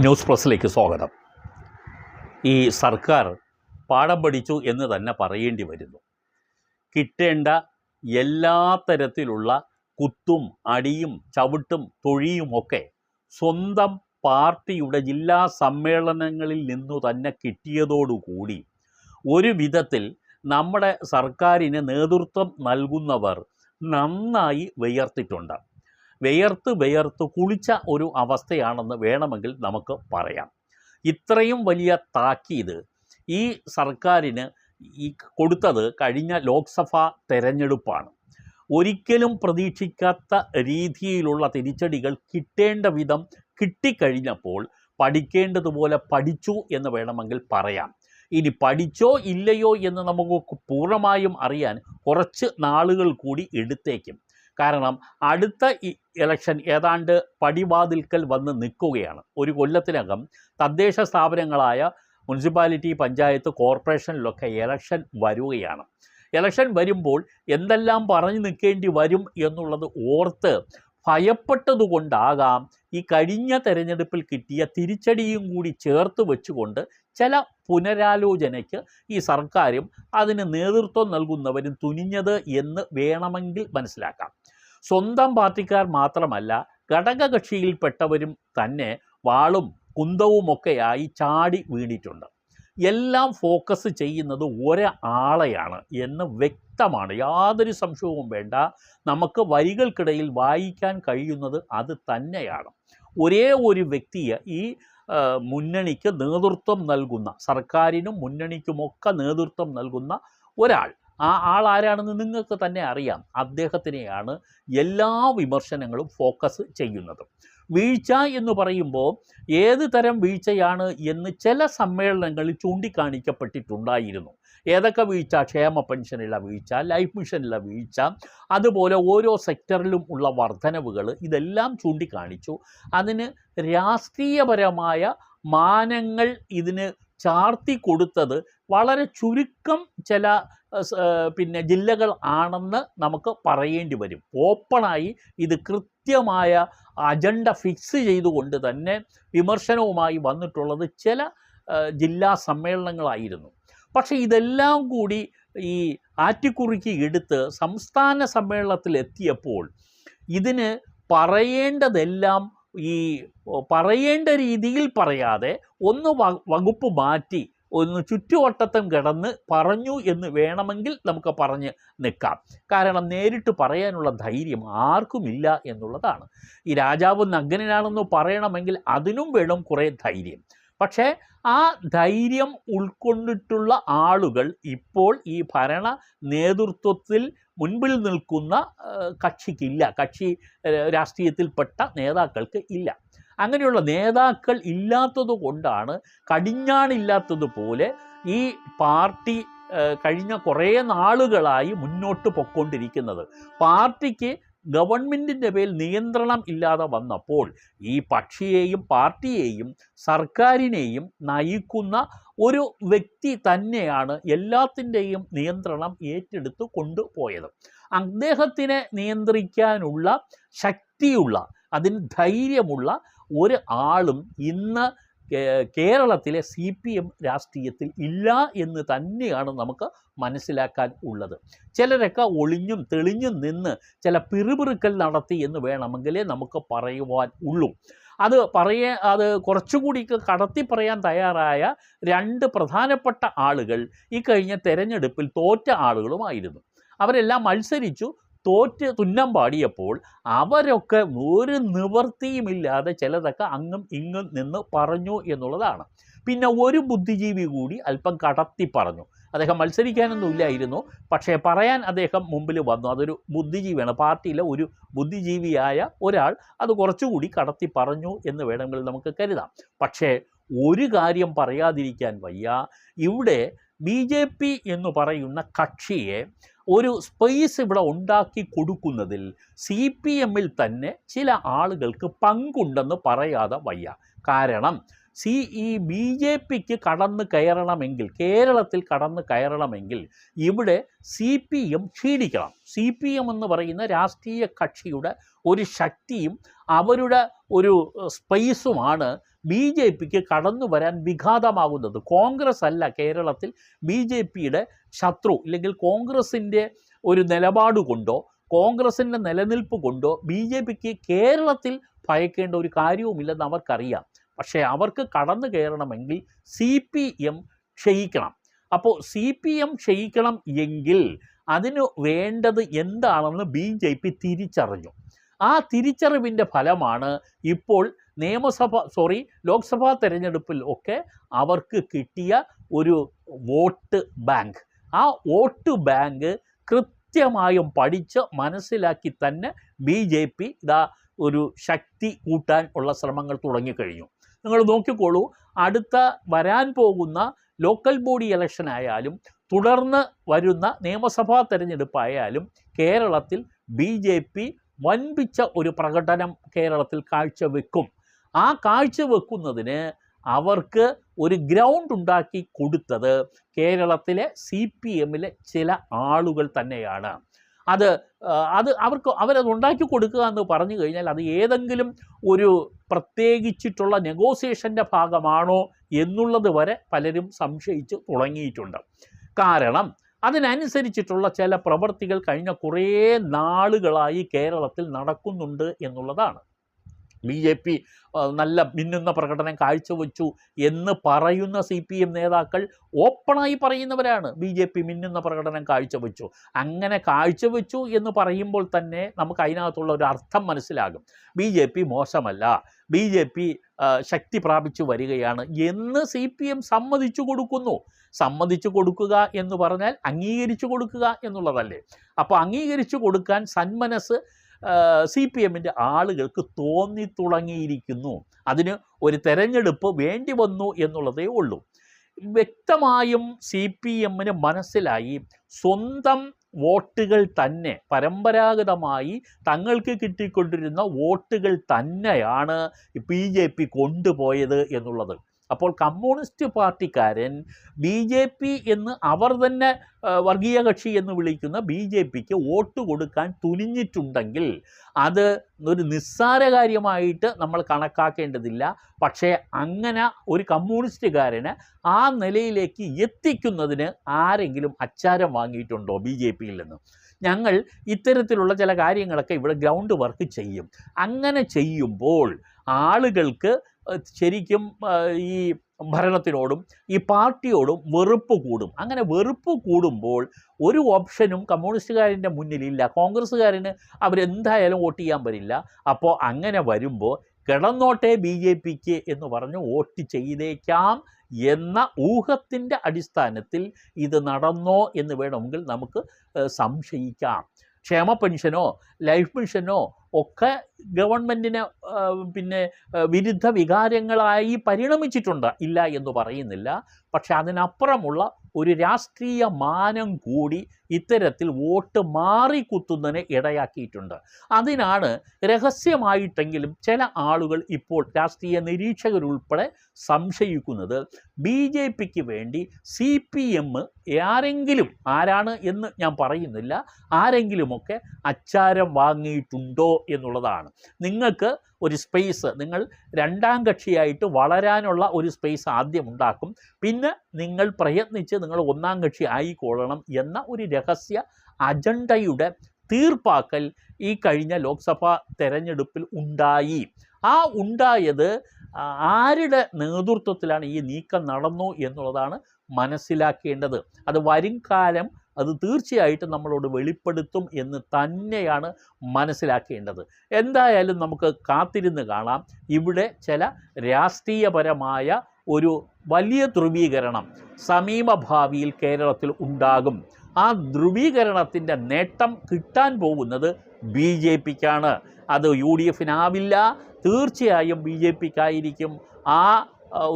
News പ്രസ്സിലേക്ക് സ്വാഗതം. ഈ സർക്കാർ പാഠം പഠിച്ചു എന്ന് തന്നെ പറയേണ്ടി വരുന്നു. കിട്ടേണ്ട എല്ലാ തരത്തിലുള്ള കുത്തും അടിയും ചവിട്ടും തൊഴിയുമൊക്കെ സ്വന്തം പാർട്ടിയുടെ ജില്ലാ സമ്മേളനങ്ങളിൽ നിന്നു തന്നെ കിട്ടിയതോടുകൂടി ഒരു വിധത്തിൽ നമ്മുടെ സർക്കാരിന് നേതൃത്വം നൽകുന്നവർ നന്നായി വിയർത്തിട്ടുണ്ട്. വിയർത്ത് കുളിച്ച ഒരു അവസ്ഥയാണെന്ന് വേണമെങ്കിൽ നമുക്ക് പറയാം. ഇത്രയും വലിയ താക്കീത് ഈ സർക്കാരിന് കൊടുത്തത് കഴിഞ്ഞ ലോക്സഭാ തെരഞ്ഞെടുപ്പാണ്. ഒരിക്കലും പ്രതീക്ഷിക്കാത്ത രീതിയിലുള്ള തിരിച്ചടികൾ കിട്ടേണ്ട വിധം കിട്ടിക്കഴിഞ്ഞപ്പോൾ പഠിക്കേണ്ടതുപോലെ പഠിച്ചു എന്ന് വേണമെങ്കിൽ പറയാം. ഇനി പഠിച്ചോ ഇല്ലയോ എന്ന് നമുക്ക് പൂർണ്ണമായും അറിയാൻ കുറച്ച് നാളുകൾ കൂടി എടുത്തേക്കും. കാരണം അടുത്ത ഇലക്ഷൻ ഏതാണ്ട് പടിവാതിൽക്കൽ വന്ന് നിൽക്കുകയാണ്. ഒരു കൊല്ലത്തിനകം തദ്ദേശ സ്ഥാപനങ്ങളായ മുനിസിപ്പാലിറ്റി, പഞ്ചായത്ത്, കോർപ്പറേഷനിലൊക്കെ ഇലക്ഷൻ വരികയാണ്. ഇലക്ഷൻ വരുമ്പോൾ എന്തെല്ലാം പറഞ്ഞു നിൽക്കേണ്ടി വരും എന്നുള്ളത് ഓർത്ത് ഭയപ്പെട്ടതുകൊണ്ടാകാം ഈ കഴിഞ്ഞ തെരഞ്ഞെടുപ്പിൽ കിട്ടിയ തിരിച്ചടിയും കൂടി ചേർത്ത് വെച്ചുകൊണ്ട് ചില പുനരാലോചനയ്ക്ക് ഈ സർക്കാരും അതിന് നേതൃത്വം നൽകുന്നവരും തുനിഞ്ഞത് എന്ന് വേണമെങ്കിൽ മനസ്സിലാക്കാം. സ്വന്തം പാർട്ടിക്കാർ മാത്രമല്ല, ഘടകകക്ഷിയിൽപ്പെട്ടവരും തന്നെ വാളും കുന്തവുമൊക്കെയായി ചാടി വീണിട്ടുണ്ട്. എല്ലാം ഫോക്കസ് ചെയ്യുന്നത് ഒരാളെയാണ് എന്ന് വ്യക്തമാണ്, യാതൊരു സംശയവും വേണ്ട. നമുക്ക് വരികൾക്കിടയിൽ വായിക്കാൻ കഴിയുന്നത് അത് തന്നെയാണ്. ഒരേ ഒരു വ്യക്തിയെ ഈ മുന്നണിക്ക് നേതൃത്വം നൽകുന്ന, സർക്കാരിനും മുന്നണിക്കുമൊക്കെ നേതൃത്വം നൽകുന്ന ഒരാൾ, ആ ആൾ ആരാണെന്ന് നിങ്ങൾക്ക് തന്നെ അറിയാം. അദ്ദേഹത്തിനെയാണ് എല്ലാ വിമർശനങ്ങളും ഫോക്കസ് ചെയ്യുന്നത്. വീഴ്ച എന്ന് പറയുമ്പോൾ ഏത് തരം വീഴ്ചയാണ് എന്ന് ചില സമ്മേളനങ്ങളിൽ ചൂണ്ടിക്കാണിക്കപ്പെട്ടിട്ടുണ്ടായിരുന്നു. ഏതൊക്കെ വീഴ്ച? ക്ഷേമ പെൻഷനിലെ വീഴ്ച, ലൈഫ് മിഷനിലെ വീഴ്ച, അതുപോലെ ഓരോ സെക്ടറിലും ഉള്ള വർധനവുകൾ, ഇതെല്ലാം ചൂണ്ടിക്കാണിച്ചു. അതിന് രാഷ്ട്രീയപരമായ മാനങ്ങൾ ഇതിന് ചാർത്തി കൊടുത്തത് വളരെ ചുരുക്കം ചില ജില്ലകൾ ആണെന്ന് നമുക്ക് പറയേണ്ടി വരും. ഓപ്പണായി ഇത് കൃത്യമായ അജണ്ട ഫിക്സ് ചെയ്തുകൊണ്ട് തന്നെ വിമർശനവുമായി വന്നിട്ടുള്ളത് ചില ജില്ലാ സമ്മേളനങ്ങളായിരുന്നു. പക്ഷേ ഇതെല്ലാം കൂടി ഈ ആറ്റിക്കുറുക്കി എടുത്ത് സംസ്ഥാന സമ്മേളനത്തിലെത്തിയപ്പോൾ ഇതിന് പറയേണ്ടതെല്ലാം ഈ പറയേണ്ട രീതിയിൽ പറയാതെ ഒന്ന് വകുപ്പ് മാറ്റി ഒന്ന് ചുറ്റുവട്ടത്തും കിടന്ന് പറഞ്ഞു എന്ന് വേണമെങ്കിൽ നമുക്ക് പറഞ്ഞ് നിൽക്കാം. കാരണം നേരിട്ട് പറയാനുള്ള ധൈര്യം ആർക്കുമില്ല എന്നുള്ളതാണ്. ഈ രാജാവ് നഗ്നനാണെന്ന് പറയണമെങ്കിൽ അതിനും വേണം കുറേ ധൈര്യം. പക്ഷേ ആ ധൈര്യം ഉൾക്കൊണ്ടിട്ടുള്ള ആളുകൾ ഇപ്പോൾ ഈ ഭരണ നേതൃത്വത്തിൽ മുൻപിൽ നിൽക്കുന്ന കക്ഷിക്കില്ല, കക്ഷി രാഷ്ട്രീയത്തിൽപ്പെട്ട നേതാക്കൾക്ക് ഇല്ല. അങ്ങനെയുള്ള നേതാക്കൾ ഇല്ലാത്തത് കൊണ്ടാണ് കടിഞ്ഞാണില്ലാത്തതുപോലെ ഈ പാർട്ടി കഴിഞ്ഞ കുറേ നാളുകളായി മുന്നോട്ട് പൊയ്ക്കൊണ്ടിരിക്കുന്നത്. പാർട്ടിക്ക് ഗവൺമെൻറ്റിൻ്റെ മേൽ നിയന്ത്രണം ഇല്ലാതെ വന്നപ്പോൾ ഈ കക്ഷിയെയും പാർട്ടിയെയും സർക്കാരിനെയും നയിക്കുന്ന ഒരു വ്യക്തി തന്നെയാണ് എല്ലാത്തിൻ്റെയും നിയന്ത്രണം ഏറ്റെടുത്ത് കൊണ്ടുപോയത്. അദ്ദേഹത്തിനെ നിയന്ത്രിക്കാനുള്ള ശക്തിയുള്ള, അതിന് ധൈര്യമുള്ള ഒരു ആളും ഇന്ന് കേരളത്തിലെ CPM രാഷ്ട്രീയത്തിൽ ഇല്ല എന്ന് തന്നെയാണ് നമുക്ക് മനസ്സിലാക്കാൻ ഉള്ളത്. ചിലരൊക്കെ ഒളിഞ്ഞും തെളിഞ്ഞും നിന്ന് ചില പിറുപിറുക്കൽ നടത്തി എന്ന് വേണമെങ്കിലേ നമുക്ക് പറയുവാൻ ഉള്ളൂ. അത് കുറച്ചുകൂടി കടത്തി പറയാൻ തയ്യാറായ രണ്ട് പ്രധാനപ്പെട്ട ആളുകൾ ഈ കഴിഞ്ഞ തെരഞ്ഞെടുപ്പിൽ തോറ്റ ആളുകളുമായിരുന്നു. അവരെല്ലാം മത്സരിച്ചു, തോറ്റ് തുന്നം പാടിയപ്പോൾ അവരൊക്കെ ഒരു നിവൃത്തിയുമില്ലാതെ ചിലതൊക്കെ അങ്ങും ഇങ്ങും നിന്ന് പറഞ്ഞു എന്നുള്ളതാണ്. പിന്നെ ഒരു ബുദ്ധിജീവി കൂടി അല്പം കടത്തി പറഞ്ഞു. അദ്ദേഹം മത്സരിക്കാനൊന്നും ഇല്ലായിരുന്നു, പക്ഷേ പറയാൻ അദ്ദേഹം മുമ്പിൽ വന്നു. അതൊരു ബുദ്ധിജീവിയാണ്, പാർട്ടിയിലെ ഒരു ബുദ്ധിജീവിയായ ഒരാൾ അത് കുറച്ചുകൂടി കടത്തി പറഞ്ഞു എന്ന് വേണമെങ്കിൽ നമുക്ക് കരുതാം. പക്ഷേ ഒരു കാര്യം പറയാതിരിക്കാൻ വയ്യ, ഇവിടെ BJP എന്ന് പറയുന്ന കക്ഷിയെ ഒരു സ്പേസ് ഇവിടെ ഉണ്ടാക്കി കൊടുക്കുന്നതിൽ CPMൽ തന്നെ ചില ആളുകൾക്ക് പങ്കുണ്ടെന്ന് പറയാതെ വയ്യ. കാരണം ഈ ബി ജെ പിക്ക് കടന്നു കയറണമെങ്കിൽ, കേരളത്തിൽ കടന്നു കയറണമെങ്കിൽ ഇവിടെ സി പി എം ക്ഷീണിക്കണം. സി പി എം എന്ന് പറയുന്ന രാഷ്ട്രീയ കക്ഷിയുടെ ഒരു ശക്തിയും അവരുടെ ഒരു സ്പേസുമാണ് ബി ജെ പിക്ക് കടന്നു വരാൻ വിഘാതമാകുന്നത്. കോൺഗ്രസ് അല്ല കേരളത്തിൽ ബി ജെ പിയുടെ ശത്രു, ഇല്ലെങ്കിൽ കോൺഗ്രസിൻ്റെ ഒരു നിലപാട് കൊണ്ടോ കോൺഗ്രസിൻ്റെ നിലനിൽപ്പ് കൊണ്ടോ ബി ജെ പിക്ക് കേരളത്തിൽ ഭയക്കേണ്ട ഒരു കാര്യവുമില്ലെന്ന് അവർക്കറിയാം. പക്ഷേ അവർക്ക് കടന്നു കയറണമെങ്കിൽ സി പി എം ക്ഷയിക്കണം. അപ്പോൾ സി പി എം ക്ഷയിക്കണം എങ്കിൽ അതിന് വേണ്ടത് എന്താണെന്ന് ബി ജെ പി തിരിച്ചറിഞ്ഞു. ആ തിരിച്ചറിവിൻ്റെ ഫലമാണ് ഇപ്പോൾ ലോക്സഭാ തെരഞ്ഞെടുപ്പിൽ ഒക്കെ അവർക്ക് കിട്ടിയ ഒരു വോട്ട് ബാങ്ക്. ആ വോട്ട് ബാങ്ക് കൃത്യമായും പഠിച്ച് മനസ്സിലാക്കി തന്നെ ബി ജെ പി ഒരു ശക്തി കൂട്ടാൻ ഉള്ള ശ്രമങ്ങൾ തുടങ്ങിക്കഴിഞ്ഞു. നിങ്ങൾ നോക്കിക്കോളൂ, അടുത്ത വരാൻ പോകുന്ന ലോക്കൽ ബോഡി ഇലക്ഷൻ ആയാലും തുടർന്ന് വരുന്ന നിയമസഭാ തെരഞ്ഞെടുപ്പായാലും കേരളത്തിൽ ബി ജെ പി വൻപിച്ച ഒരു പ്രകടനം കേരളത്തിൽ കാഴ്ചവെക്കും. ആ കാഴ്ചവെക്കുന്നതിന് അവർക്ക് ഒരു ഗ്രൗണ്ട് ഉണ്ടാക്കി കൊടുത്തത് കേരളത്തിലെ സി പി എമ്മിലെ ചില ആളുകൾ തന്നെയാണ്. അവരത് ഉണ്ടാക്കി കൊടുക്കുക എന്ന് പറഞ്ഞു കഴിഞ്ഞാൽ അത് ഏതെങ്കിലും ഒരു പ്രത്യേകിച്ചിട്ടുള്ള നെഗോസിയേഷൻ്റെ ഭാഗമാണോ എന്നുള്ളത് വരെ പലരും സംശയിച്ച് തുടങ്ങിയിട്ടുണ്ട്. കാരണം അതിനനുസരിച്ചിട്ടുള്ള ചില പ്രവൃത്തികൾ കഴിഞ്ഞ കുറേ നാളുകളായി കേരളത്തിൽ നടക്കുന്നുണ്ട് എന്നുള്ളതാണ്. ബി ജെ പി നല്ല മിന്നുന്ന പ്രകടനം കാഴ്ചവെച്ചു എന്ന് പറയുന്ന സി പി എം നേതാക്കൾ ഓപ്പണായി പറയുന്നവരാണ്. ബി ജെ പി മിന്നുന്ന പ്രകടനം കാഴ്ചവെച്ചു. അങ്ങനെ കാഴ്ചവെച്ചു എന്ന് പറയുമ്പോൾ തന്നെ നമുക്ക് അതിനകത്തുള്ള ഒരു അർത്ഥം മനസ്സിലാകും. ബി ജെ പി മോശമല്ല, ബി ജെ പി ശക്തി പ്രാപിച്ചു വരികയാണ് എന്ന് സി പി എം സമ്മതിച്ചു കൊടുക്കുന്നു. സമ്മതിച്ചു കൊടുക്കുക എന്ന് പറഞ്ഞാൽ അംഗീകരിച്ചു കൊടുക്കുക എന്നുള്ളതല്ലേ. അപ്പോൾ അംഗീകരിച്ചു കൊടുക്കാൻ സന്മനസ് സി പി എമ്മിൻ്റെ ആളുകൾക്ക് തോന്നിത്തുടങ്ങിയിരിക്കുന്നു. അതിന് ഒരു തെരഞ്ഞെടുപ്പ് വേണ്ടി വന്നു എന്നുള്ളതേ ഉള്ളൂ. വ്യക്തമായും സി പി എമ്മിന് മനസ്സിലായി സ്വന്തം വോട്ടുകൾ തന്നെ, പരമ്പരാഗതമായി തങ്ങൾക്ക് കിട്ടിക്കൊണ്ടിരുന്ന വോട്ടുകൾ തന്നെയാണ് ബി ജെ പി കൊണ്ടുപോയത് എന്നുള്ളത്. അപ്പോൾ കമ്മ്യൂണിസ്റ്റ് പാർട്ടിക്കാരൻ ബി ജെ പി എന്ന് അവർ തന്നെ വർഗീയ കക്ഷി എന്ന് വിളിക്കുന്ന ബി ജെ പിക്ക് വോട്ട് കൊടുക്കാൻ തുനിഞ്ഞിട്ടുണ്ടെങ്കിൽ അത് ഒരു നിസ്സാര കാര്യമായിട്ട് നമ്മൾ കണക്കാക്കേണ്ടതില്ല. പക്ഷേ അങ്ങനെ ഒരു കമ്മ്യൂണിസ്റ്റുകാരനെ ആ നിലയിലേക്ക് എത്തിക്കുന്നതിന് ആരെങ്കിലും അച്ചാരം വാങ്ങിയിട്ടുണ്ടോ ബി ജെ പിയിൽ നിന്ന്? ഞങ്ങൾ ഇത്തരത്തിലുള്ള ചില കാര്യങ്ങളൊക്കെ ഇവിടെ ഗ്രൗണ്ട് വർക്ക് ചെയ്യും. അങ്ങനെ ചെയ്യുമ്പോൾ ആളുകൾക്ക് ശരിക്കും ഈ ഭരണത്തിനോടും ഈ പാർട്ടിയോടും വെറുപ്പ് കൂടും. അങ്ങനെ വെറുപ്പ് കൂടുമ്പോൾ ഒരു ഓപ്ഷനും കമ്മ്യൂണിസ്റ്റുകാരൻ്റെ മുന്നിലില്ല. കോൺഗ്രസ്സുകാരന് അവരെന്തായാലും വോട്ട് ചെയ്യാൻ വരില്ല. അപ്പോൾ അങ്ങനെ വരുമ്പോൾ കിടന്നോട്ടെ ബി ജെ പിക്ക് എന്ന് പറഞ്ഞ് വോട്ട് ചെയ്തേക്കാം എന്ന ഊഹത്തിൻ്റെ അടിസ്ഥാനത്തിൽ ഇത് നടന്നോ എന്ന് വേണമെങ്കിൽ നമുക്ക് സംശയിക്കാം. ക്ഷേമ പെൻഷനോ ലൈഫ് പെൻഷനോ ഒക്കെ ഗവൺമെൻറ്റിന് വിരുദ്ധ വികാരങ്ങളായി പരിണമിച്ചിട്ടുണ്ട്, ഇല്ല എന്ന് പറയുന്നില്ല. പക്ഷെ അതിനപ്പുറമുള്ള ഒരു രാഷ്ട്രീയ മാനം കൂടി ഇത്തരത്തിൽ വോട്ട് മാറിക്കുത്തുന്നതിന് ഇടയാക്കിയിട്ടുണ്ട്. അതിനാണ് രഹസ്യമായിട്ടെങ്കിലും ചില ആളുകൾ ഇപ്പോൾ രാഷ്ട്രീയ നിരീക്ഷകരുൾപ്പെടെ സംശയിക്കുന്നത് ബി ജെ പിക്ക് വേണ്ടി സി പി എം ആരാണ് എന്ന് ഞാൻ പറയുന്നില്ല, ആരെങ്കിലുമൊക്കെ അച്ചാരം വാങ്ങിയിട്ടുണ്ടോ എന്നുള്ളതാണ്. നിങ്ങൾക്ക് ഒരു സ്പേസ്, നിങ്ങൾ രണ്ടാം കക്ഷിയായിട്ട് വളരാനുള്ള ഒരു സ്പേസ് ആദ്യം ഉണ്ടാക്കും, പിന്നെ നിങ്ങൾ പ്രയത്നിച്ച് നിങ്ങൾ ഒന്നാം കക്ഷി ആയിക്കൊള്ളണം എന്ന ഒരു രഹസ്യ അജണ്ടയുടെ തീർപ്പാക്കൽ ഈ കഴിഞ്ഞ ലോക്സഭാ തെരഞ്ഞെടുപ്പിൽ ഉണ്ടായി. ആ ഉണ്ടായത് ആരുടെ നേതൃത്വത്തിലാണ് ഈ നീക്കം നടന്നു എന്നുള്ളതാണ് മനസ്സിലാക്കേണ്ടത്. അത് വരും കാലം അത് തീർച്ചയായിട്ടും നമ്മളോട് വെളിപ്പെടുത്തും എന്ന് തന്നെയാണ് മനസ്സിലാക്കേണ്ടത്. എന്തായാലും നമുക്ക് കാത്തിരുന്ന് കാണാം. ഇവിടെ ചില രാഷ്ട്രീയപരമായ ഒരു വലിയ ധ്രുവീകരണം സമീപഭാവിയിൽ കേരളത്തിൽ ഉണ്ടാകും. ആ ധ്രുവീകരണത്തിൻ്റെ നേട്ടം കിട്ടാൻ പോകുന്നത് ബി ജെ പിക്കാണ്. അത് യു ഡി എഫിനാവില്ല, തീർച്ചയായും ബി ജെ പിക്കായിരിക്കും ആ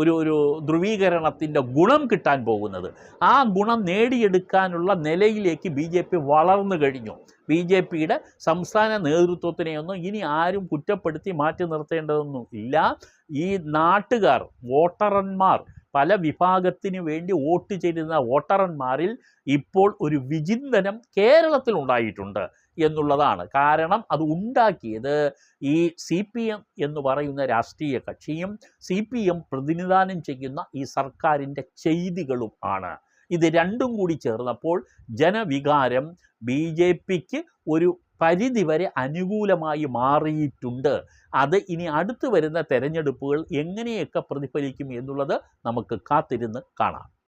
ഒരു ധ്രുവീകരണത്തിൻ്റെ ഗുണം കിട്ടാൻ പോകുന്നത്. ആ ഗുണം നേടിയെടുക്കാനുള്ള നിലയിലേക്ക് ബി ജെ പി വളർന്നു കഴിഞ്ഞു. ബി ജെ പിയുടെ സംസ്ഥാന നേതൃത്വത്തിനെയൊന്നും ഇനി ആരും കുറ്റപ്പെടുത്തി മാറ്റി നിർത്തേണ്ടതൊന്നും ഇല്ല. ഈ നാട്ടുകാർ, വോട്ടർമാർ, പല വിഭാഗത്തിന് വേണ്ടി വോട്ട് ചെയ്തിരുന്ന വോട്ടർമാരിൽ ഇപ്പോൾ ഒരു വിചിന്തനം കേരളത്തിൽ ഉണ്ടായിട്ടുണ്ട് എന്നുള്ളതാണ്. കാരണം അത് ഉണ്ടാക്കിയത് ഈ CPM എന്ന് പറയുന്ന രാഷ്ട്രീയ കക്ഷിയും CPM പ്രതിനിധാനം ചെയ്യുന്ന ഈ സർക്കാരിൻ്റെ ചെയ്തികളും ആണ്. ഇത് രണ്ടും കൂടി ചേർന്നപ്പോൾ ജനവികാരം BJPക്ക് ഒരു പരിധിവരെ അനുകൂലമായി മാറിയിട്ടുണ്ട്. അത് ഇനി അടുത്ത് വരുന്ന തെരഞ്ഞെടുപ്പുകൾ എങ്ങനെയൊക്കെ പ്രതിഫലിക്കും എന്നുള്ളത് നമുക്ക് കാത്തിരുന്ന് കാണാം.